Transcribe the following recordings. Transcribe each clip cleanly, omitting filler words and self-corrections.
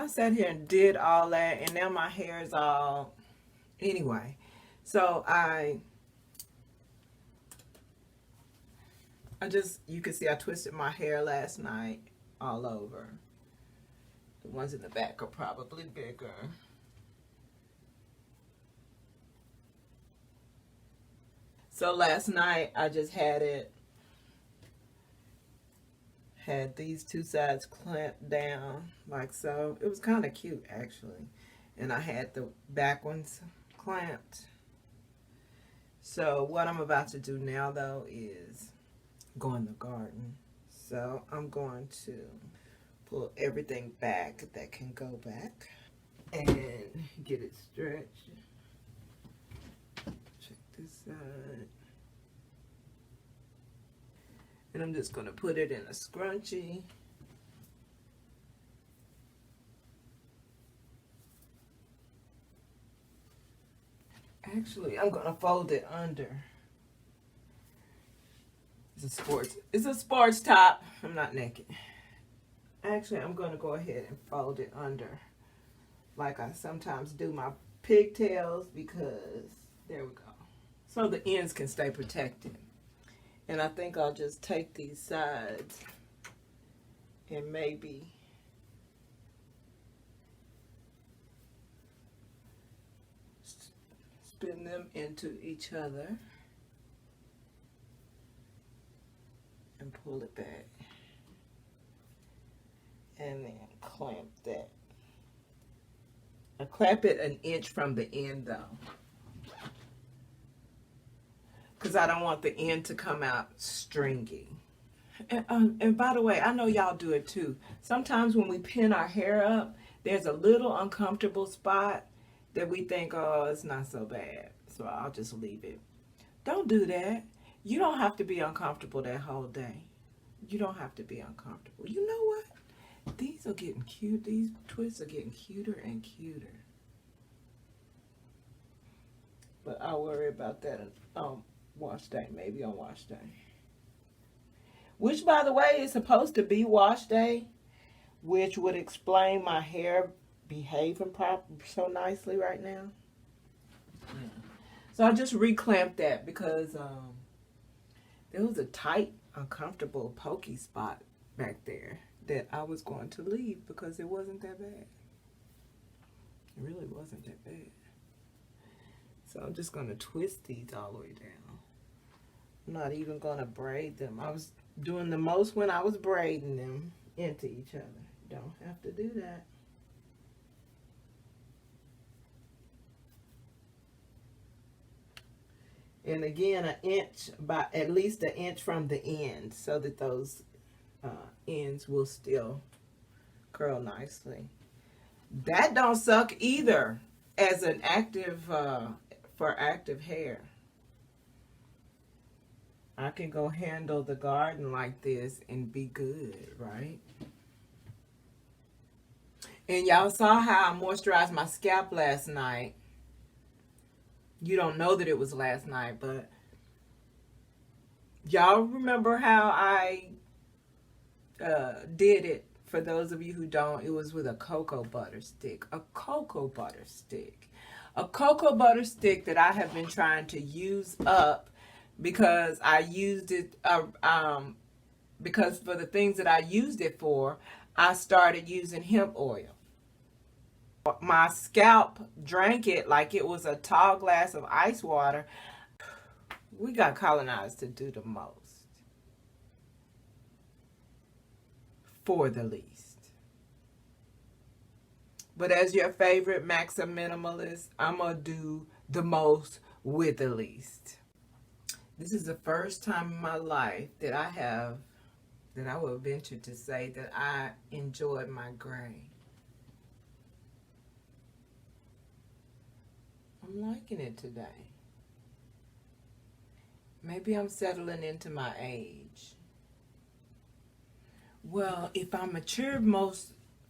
I sat here and did all that, and now my hair is all, anyway. So I just, you can see I twisted my hair last night all over. The ones in the back are probably bigger. So last night I just had these two sides clamped down like so. It was kind of cute actually. And I had the back ones clamped. So what I'm about to do now though is go in the garden. So I'm going to pull everything back that can go back and get it stretched. Check this side. And I'm just going to put it in a scrunchie. Actually, I'm going to fold it under. It's a sports top. I'm not naked. Actually, I'm going to go ahead and fold it under like I sometimes do my pigtails, because there we go. So the ends can stay protected. And I think I'll just take these sides and maybe spin them into each other and pull it back. And then clamp that. I clamp it an inch from the end though, because I don't want the end to come out stringy. And by the way, I know y'all do it too. Sometimes when we pin our hair up, there's a little uncomfortable spot that we think, oh, it's not so bad, so I'll just leave it. Don't do that. You don't have to be uncomfortable that whole day. You don't have to be uncomfortable. You know what? These are getting cute. These twists are getting cuter and cuter. But I'll worry about that on wash day, maybe on wash day. Which, by the way, is supposed to be wash day, which would explain my hair behaving so nicely right now. Yeah. So I just reclamped that because there was a tight, uncomfortable, pokey spot back there that I was going to leave because it wasn't that bad. It really wasn't that bad. So I'm just going to twist these all the way down. I'm not even going to braid them. I was doing the most when I was braiding them into each other. Don't have to do that. And again, an inch, by at least an inch from the end, so that those ends will still curl nicely. That don't suck either as an active, for active hair. I can go handle the garden like this and be good, right? And y'all saw how I moisturized my scalp last night. You don't know that it was last night, but y'all remember how I did it. For those of you who don't, it was with a cocoa butter stick. A cocoa butter stick. A cocoa butter stick that I have been trying to use up because I used it, because for the things that I used it for, I started using hemp oil. My scalp drank it like it was a tall glass of ice water. We got colonized to do the most for the least. But as your favorite Maxim minimalist, I'm going to do the most with the least. This is the first time in my life that I will venture to say that I enjoyed my gray. I'm liking it today. Maybe I'm settling into my age. Well, if I matured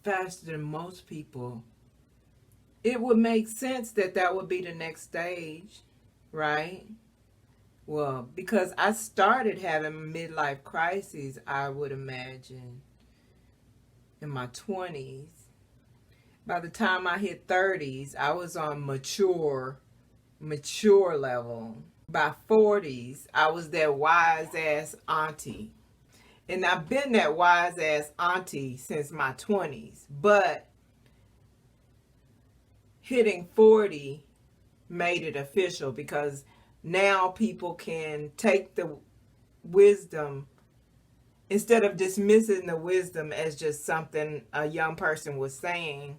faster than most people, it would make sense that would be the next stage, right? Well, because I started having midlife crises, I would imagine, in my 20s. By the time I hit 30s, I was on mature level. By 40s, I was that wise ass auntie. And I've been that wise ass auntie since my 20s. But hitting 40 made it official, because now people can take the wisdom, instead of dismissing the wisdom as just something a young person was saying.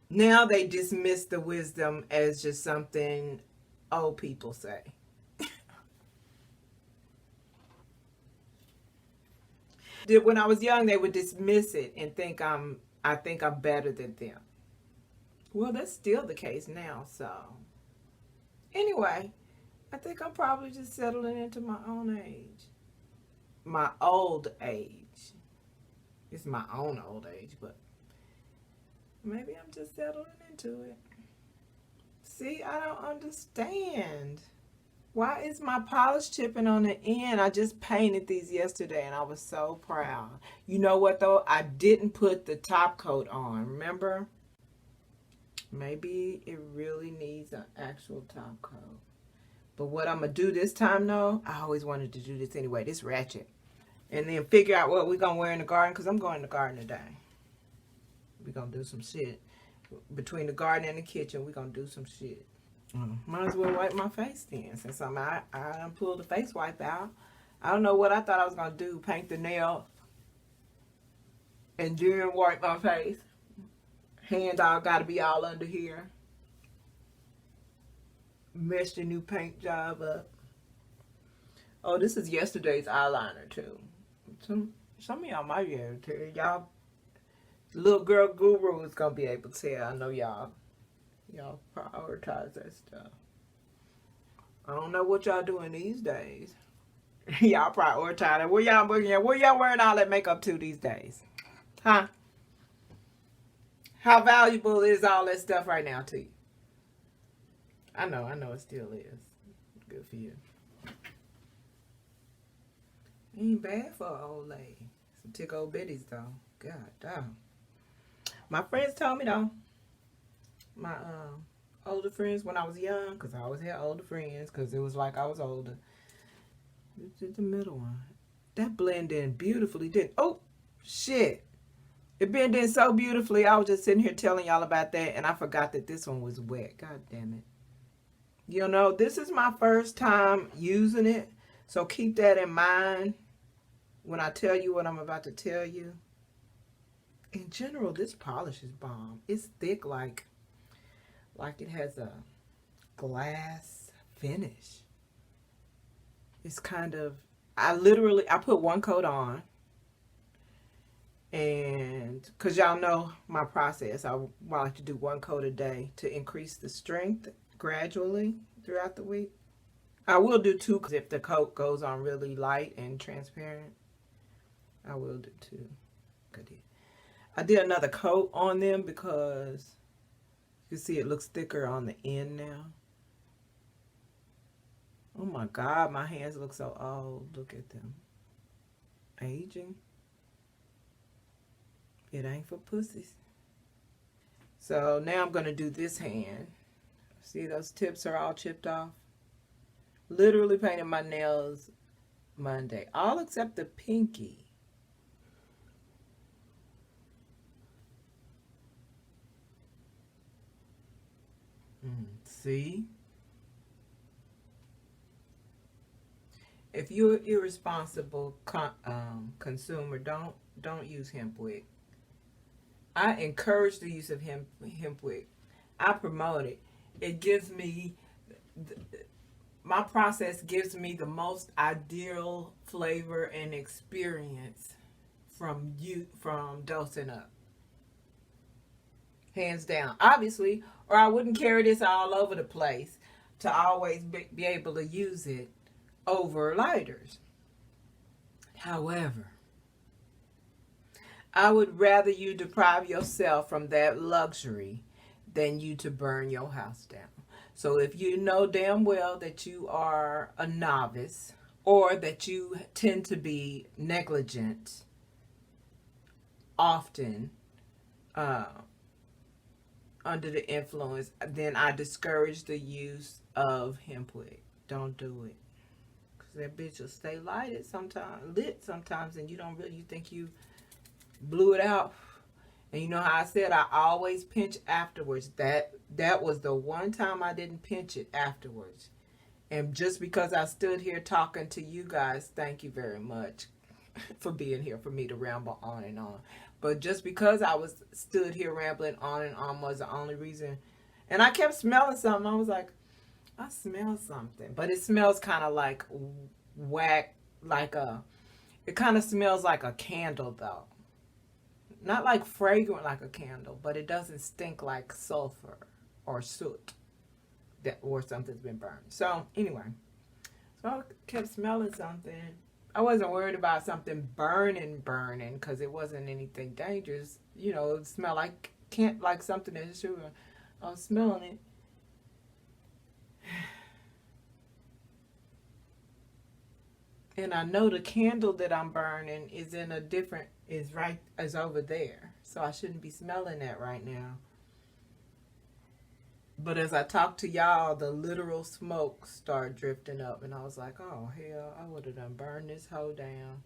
Now they dismiss the wisdom as just something old people say. When I was young, they would dismiss it and think I think I'm better than them. Well, that's still the case now. So anyway, I think I'm probably just settling into my own age. My old age. It's my own old age, but maybe I'm just settling into it. See, I don't understand. Why is my polish chipping on the end? I just painted these yesterday and I was so proud. You know what though? I didn't put the top coat on, remember? Maybe it really needs an actual top coat. But what I'm going to do this time though, I always wanted to do this anyway, this ratchet. And then figure out what we're going to wear in the garden, because I'm going in the garden today. We're going to do some shit. Between the garden and the kitchen, we're going to do some shit. Might as well wipe my face then, since I done pulled the face wipe out. I don't know what I thought I was going to do, paint the nail and then wipe my face. Hand all got to be all under here. Mess the new paint job up. Oh, this is yesterday's eyeliner too. Some of y'all might be able to tell. Y'all, little girl guru is going to be able to tell. I know y'all prioritize that stuff. I don't know what y'all doing these days. Y'all prioritize it. Where y'all wearing all that makeup to these days? Huh? How valuable is all that stuff right now to you? I know it still is. Good for you. Ain't bad for an old lady. Some tick old bitties though. God damn. My friends told me though. My older friends when I was young, because I always had older friends, because it was like I was older. This is the middle one. That blended in beautifully, didn't? Oh, shit. It blended in so beautifully. I was just sitting here telling y'all about that, and I forgot that this one was wet. God damn it. You know, this is my first time using it, so keep that in mind when I tell you what I'm about to tell you. In general, this polish is bomb. It's thick like it has a glass finish. It's kind of, I put one coat on, and because y'all know my process, I like to do one coat a day to increase the strength gradually throughout the week. I will do two, because if the coat goes on really light and transparent, I will do two. I did another coat on them because you see it looks thicker on the end now. Oh my God, my hands look so old. Look at them. Aging. It ain't for pussies. So now I'm going to do this hand. See, those tips are all chipped off. Literally painted my nails Monday. All except the pinky. See? If you're an irresponsible consumer, don't use hempwick. I encourage the use of hempwick. I promote it. It gives me, my process gives me the most ideal flavor and experience from dosing up. Hands down. Obviously, or I wouldn't carry this all over the place to always be able to use it over lighters. However, I would rather you deprive yourself from that luxury than you to burn your house down. So if you know damn well that you are a novice or that you tend to be negligent often, under the influence, then I discourage the use of hempwick. Don't do it. Because that bitch will stay lit sometimes, and you don't really, you think you blew it out. And you know how I said I always pinch afterwards. That was the one time I didn't pinch it afterwards. And just because I stood here talking to you guys, thank you very much for being here for me to ramble on and on. But just because I stood here rambling on and on was the only reason. And I kept smelling something. I was like, I smell something. But it smells kind of like whack, it kind of smells like a candle though. Not like fragrant like a candle, but it doesn't stink like sulfur or soot or something's been burned. So anyway, so I kept smelling something. I wasn't worried about something burning because it wasn't anything dangerous. You know, it smelled like something that's true. I was smelling it. And I know the candle that I'm burning is in a different, is over there. So I shouldn't be smelling that right now. But as I talked to y'all, the literal smoke started drifting up. And I was like, oh, hell, I would have done burned this whole down.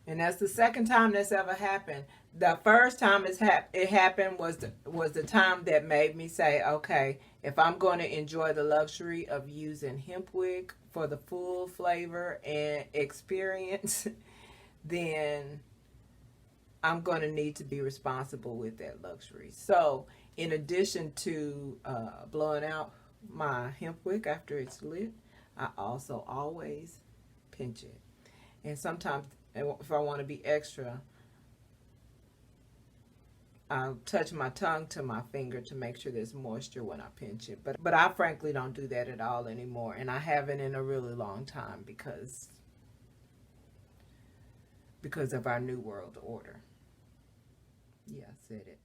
And that's the second time that's ever happened. The first time it happened was the time that made me say, okay, if I'm going to enjoy the luxury of using hempwick for the full flavor and experience, then I'm going to need to be responsible with that luxury. So in addition to blowing out my hempwick after it's lit, I also always pinch it. And sometimes if I want to be extra, I'll touch my tongue to my finger to make sure there's moisture when I pinch it. But I frankly don't do that at all anymore. And I haven't in a really long time because of our new world order. Yeah, I said it.